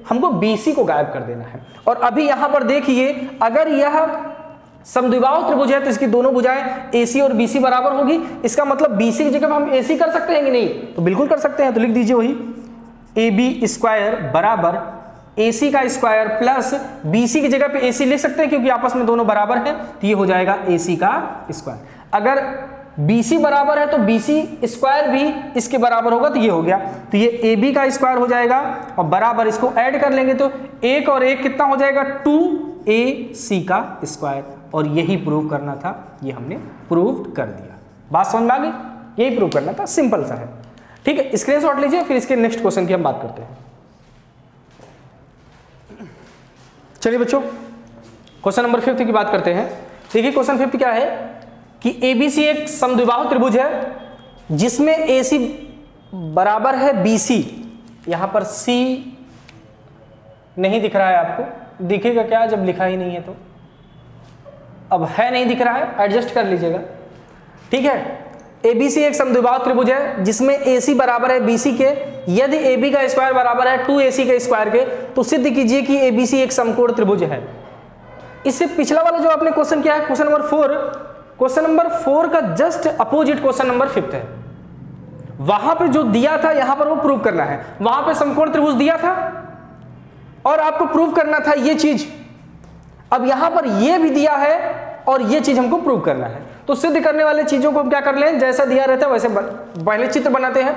हमको BC को गायब कर देना है। और अभी यहां पर देखिए, अगर यह समद्विबाहु त्रिभुज है तो इसकी दोनों भुजाएं AC और BC बराबर होगी। इसका मतलब BC की जगह हम AC कर सकते हैं कि नहीं? तो बिल्कुल कर सकते हैं। तो लिख दीजिए वही AB स्क्वायर बराबर AC का स्क्वायर प्लस BC की जगह पे AC लिख सकते हैं क्योंकि आपस में दोनों बराबर हैं, तो ये हो जाएगा AC का स्क्वायर। अगर BC बराबर है तो BC स्क्वायर भी इसके बराबर होगा, तो ये हो गया। तो ये AB का स्क्वायर हो जाएगा और बराबर इसको ऐड कर लेंगे तो 1 और 1 कितना हो जाएगा? 2AC का स्क्वायर। और यही प्रूव करना था, ये हमने प्रूव कर दिया। बात समझ में आ गई? यही प्रूव करना था, सिंपल सा है। ठीक है, स्क्रीनशॉट लीजिए, फिर इसके नेक्स्ट क्वेश्चन की हम बात करते हैं। चलिए बच्चों, क्वेश्चन नंबर 5 की बात करते हैं। देखिए क्वेश्चन 5 क्या है कि ABC एक समद्विबाहु त्रिभुज है जिसमें AC बराबर है BC। यहां पर C नहीं दिख रहा है, आपको दिखेगा क्या जब लिखा ही नहीं है? तो अब है नहीं दिख रहा है, एडजस्ट कर लीजिएगा। ठीक है, ABC एक समद्विबाहु त्रिभुज है जिसमें AC बराबर है BC के। यदि AB का स्क्वायर बराबर है 2AC के स्क्वायर के, तो सिद्ध कीजिए कि ABC एक समकोण त्रिभुज है। इससे पिछला वाला जो आपने क्वेश्चन किया है, क्वेश्चन नंबर 4, क्वेश्चन नंबर 4 का जस्ट अपोजिट क्वेश्चन नंबर 5 है। वहां पे जो दिया था यहां पर वो प्रूव करना है। वहां पे समकोण त्रिभुज दिया था और आपको प्रूव करना था ये चीज। अब यहां पर ये भी दिया है और ये चीज हमको प्रूव करना है। तो सिद्ध करने वाले चीजों को हम क्या कर लें, जैसा दिया रहता है वैसे पहले चित्र बनाते हैं।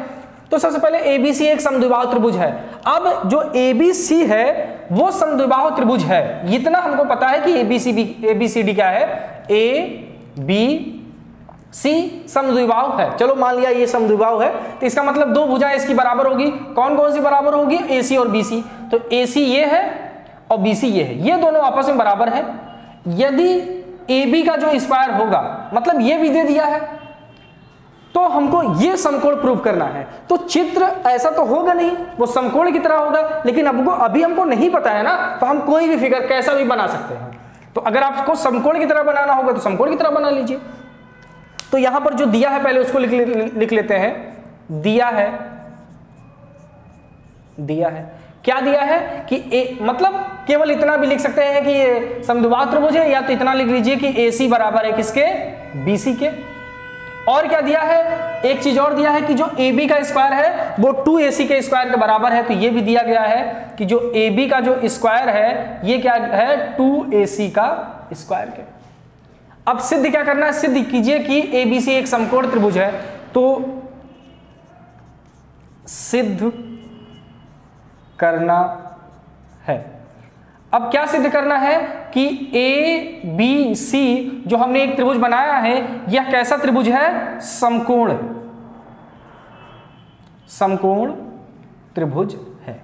तो सबसे पहले ABC एक समद्विबाहु त्रिभुज है। अब जो ABC है वो समद्विबाहु त्रिभुज है, इतना हमको पता है कि ABCD क्या है? ABC समद्विबाहु है। चलो मान लिया ये समद्विबाहु है, तो इसका मतलब दो भुजाएं इसकी बराबर होगी। कौन कौन सी बराबर होगी? AC और BC। तो AC ये है और BC ये है, ये दोनों आपस में बराबर है। यदि AB का जो स्क्वायर होगा, मतलब ये भी दे दिया है, तो हमको ये समकोण प्रूव करना है। तो चित्र ऐसा तो होगा नहीं, वो समकोण की तरह होगा, लेकिन अभी हमको नहीं पता है ना, तो हम कोई भी फिगर कैसा भी बना सकते हैं। तो अगर आपको समकोण की तरह बनाना होगा तो समकोण की तरह बना लीजिए। तो यहां पर जो दिया है पहले उसको लिख लेते हैं। दिया है क्या दिया है कि मतलब केवल इतना भी लिख सकते हैं कि ये समद्विबाहु त्रिभुज है, या तो इतना लिख लीजिए कि AC बराबर है किसके? BC के। और क्या दिया है, एक चीज और दिया है कि जो AB का स्क्वायर है वो 2AC के स्क्वायर के बराबर है। तो ये भी दिया गया है कि जो AB का जो स्क्वायर है ये क्या है, 2AC का स्क्वायर के। अब सिद्ध क्या करना है, सिद्ध कीजिए कि ABC एक समकोण त्रिभुज है। तो सिद्ध करना है, अब क्या सिद्ध करना है कि ABC जो हमने एक त्रिभुज बनाया है यह कैसा त्रिभुज है, समकोण, समकोण त्रिभुज है।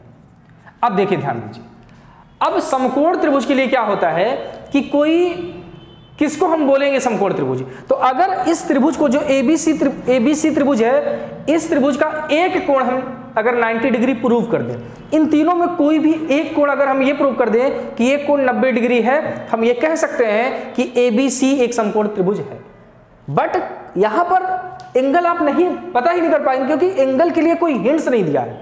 अब देखिए ध्यान दीजिए, अब समकोण त्रिभुज के लिए क्या होता है कि कोई किसको हम बोलेंगे समकोण त्रिभुज। तो अगर इस त्रिभुज को जो ABC त्रिभुज है, इस त्रिभुज का एक कोण हम अगर 90 डिग्री प्रूव कर दें, इन तीनों में कोई भी एक कोण अगर हम ये प्रूव कर दें कि एक कोण 90 डिग्री है, हम ये कह सकते हैं कि ABC एक समकोण त्रिभुज है। बट यहां पर एंगल आप नहीं पता ही नहीं कर पाएंगे क्योंकि एंगल के लिए कोई हिंट्स नहीं दिया है।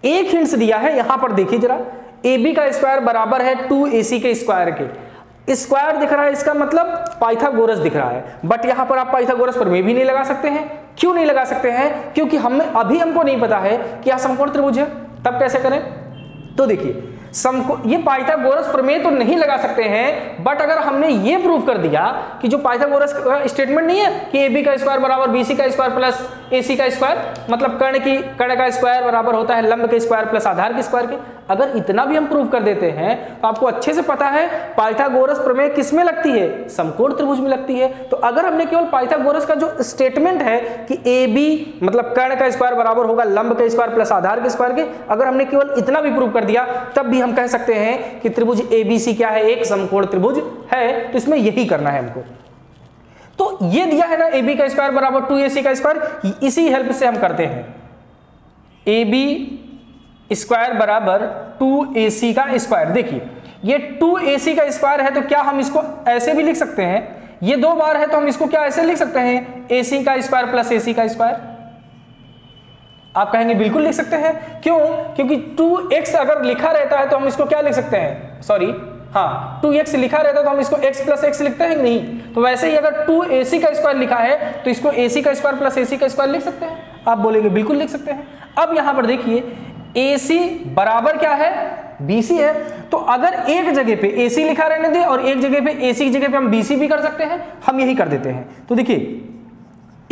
एक हिंट्स दिया है, यहां पर देखिए जरा, AB का स्क्वायर बराबर है 2AC के स्क्वायर के। स्क्वायर दिख रहा है, इसका मतलब पाइथागोरस दिख रहा है। बट यहां पर आप पाइथागोरस प्रमेय भी नहीं लगा सकते हैं। क्यों नहीं लगा सकते हैं, क्योंकि हमको नहीं पता है कि यह समकोण त्रिभुज है। तब कैसे करें, तो देखिए ये पाइथागोरस प्रमेय तो नहीं लगा सकते हैं, बट अगर हमने ये प्रूव कर दिया कि जो पाइथागोरस का स्टेटमेंट नहीं है कि AB का स्क्वायर बराबर BC का स्क्वायर प्लस AC का स्क्वायर, मतलब कर्ण का स्क्वायर बराबर होता है लंब के स्क्वायर प्लस आधार के स्क्वायर के, अगर इतना भी हम प्रूव कर देते हैं तो आपको अच्छे से पता है पाइथागोरस प्रमेय किस में लगती है, समकोण त्रिभुज में लगती है। तो अगर हमने केवल पाइथागोरस का जो स्टेटमेंट है कि AB मतलब कर्ण का स्क्वायर बराबर होगा लंब के स्क्वायर प्लस आधार के स्क्वायर के, अगर हमने केवल इतना भी प्रूव कर दिया तब भी हम कह सकते हैं कि त्रिभुज ABC क्या है, एक समकोण त्रिभुज है। तो इसमें यही करना है हमको। तो ये दिया है ना AB का स्क्वायर बराबर 2AC का स्क्वायर, इसी हेल्प से हम करते हैं। AB स्क्वायर बराबर 2AC का स्क्वायर। देखिए ये 2AC का स्क्वायर है, तो क्या हम इसको ऐसे भी लिख सकते हैं, ये दो बार है तो हम इसको क्या ऐसे लिख सकते हैं, AC का स्क्वायर प्लस AC का स्क्वायर। आप कहेंगे बिल्कुल लिख सकते हैं। क्यों, क्योंकि 2x अगर लिखा रहता है तो हम इसको क्या लिख सकते हैं, सॉरी हाँ 2x लिखा रहता है तो हम इसको x प्लस x लिखते हैं कि नहीं। तो वैसे ही अगर 2AC का स्क्वायर लिखा है तो इसको AC का स्क्वायर प्लस AC का स्क्वायर लिख सकते हैं। आप बोलेंगे बिल्कुल लिख सकते हैं। अब यहां पर देखिए AC बराबर क्या है, BC है। तो अगर एक जगह पे AC लिखा रहने दे और एक जगह पे AC की जगह पे हम BC भी कर सकते हैं, हम यही कर देते हैं। तो देखिए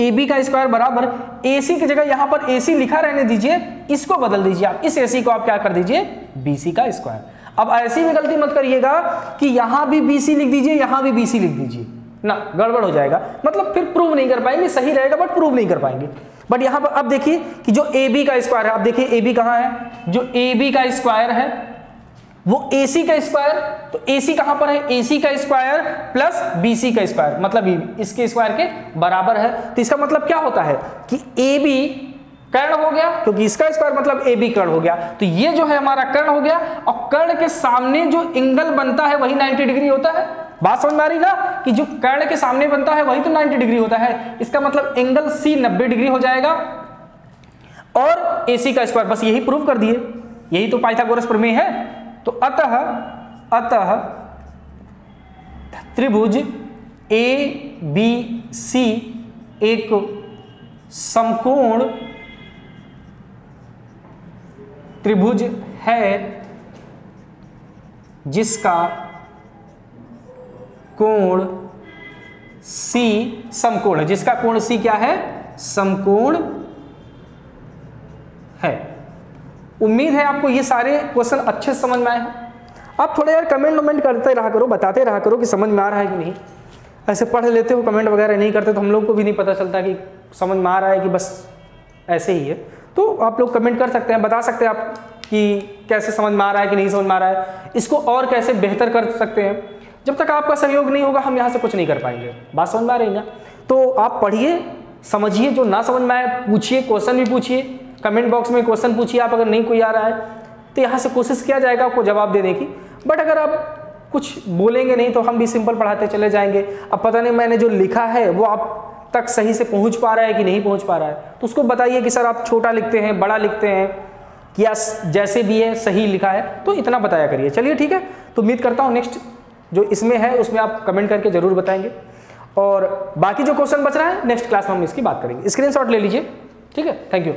AB का स्क्वायर बराबर AC की जगह यहां पर AC लिखा रहने दीजिए, इसको बदल दीजिए आप, इस AC को आप क्या कर दीजिए, BC का स्क्वायर। अब ऐसी भी गलती मत करिएगा कि यहां भी BC लिख दीजिए, यहां भी BC लिख दीजिए, ना गड़बड़ हो जाएगा, मतलब फिर प्रूव नहीं कर पाएंगे। सही रहेगा बट प्रूव नहीं कर पाएंगे। बट यहां पर अब देखिए कि जो AB का स्क्वायर है, अब देखिए AB कहां है, जो AB का स्क्वायर है वो AC का स्क्वायर, तो AC कहां पर है, AC का स्क्वायर प्लस BC का स्क्वायर, मतलब इसके स्क्वायर के बराबर है। तो इसका मतलब क्या होता है कि AB कर्ण हो गया, क्योंकि इसका स्क्वायर मतलब AB कर्ण हो गया। तो ये जो है हमारा कर्ण हो गया, और कर्ण के सामने जो एंगल बनता है वही 90 डिग्री होता है। बात समझ में आ रही ना, कि जो कर्ण के सामने बनता है वही तो 90 डिग्री होता है। इसका मतलब एंगल C 90 डिग्री हो जाएगा और AC का स्क्वायर, बस यही प्रूव कर दिए, यही तो पाइथागोरस प्रमेय है। तो अतः त्रिभुज ABC एक समकोण त्रिभुज है जिसका कोण C समकोण है, जिसका कोण C क्या है, समकोण है। उम्मीद है आपको ये सारे क्वेश्चन अच्छे से समझ में आए हैं। आप थोड़ा यार कमेंट करते रहा करो, बताते रहा करो कि समझ में आ रहा है कि नहीं। ऐसे पढ़ लेते हो, कमेंट वगैरह नहीं करते तो हम लोग को भी नहीं पता चलता कि समझ में आ रहा है कि बस ऐसे ही है। तो आप लोग कमेंट कर सकते हैं, बता सकते हैं आप कि कैसे समझ में आ रहा है कि नहीं समझ में आ रहा है, इसको और कैसे बेहतर कर सकते हैं। जब तक आपका सहयोग नहीं होगा हम यहाँ से कुछ नहीं कर पाएंगे। बात समझ में आ रही है ना। तो आप पढ़िए, समझिए, जो ना समझ में आए पूछिए, क्वेश्चन भी पूछिए, कमेंट बॉक्स में क्वेश्चन पूछिए। आप अगर नहीं कोई आ रहा है तो यहाँ से कोशिश किया जाएगा आपको जवाब देने की। बट अगर आप कुछ बोलेंगे नहीं तो हम भी सिंपल पढ़ाते चले जाएंगे। अब पता नहीं मैंने जो लिखा है वो आप तक सही से पहुँच पा रहा है कि नहीं पहुँच पा रहा है, तो उसको बताइए कि सर आप छोटा लिखते हैं, बड़ा लिखते हैं, या जैसे भी है सही लिखा है, तो इतना बताया करिए। चलिए ठीक है, तो उम्मीद करता हूँ नेक्स्ट जो इसमें है उसमें आप कमेंट करके ज़रूर बताएंगे। और बाकी जो क्वेश्चन बच रहा है नेक्स्ट क्लास में हम इसकी बात करेंगे। स्क्रीनशॉट ले लीजिए, ठीक है। Thank you.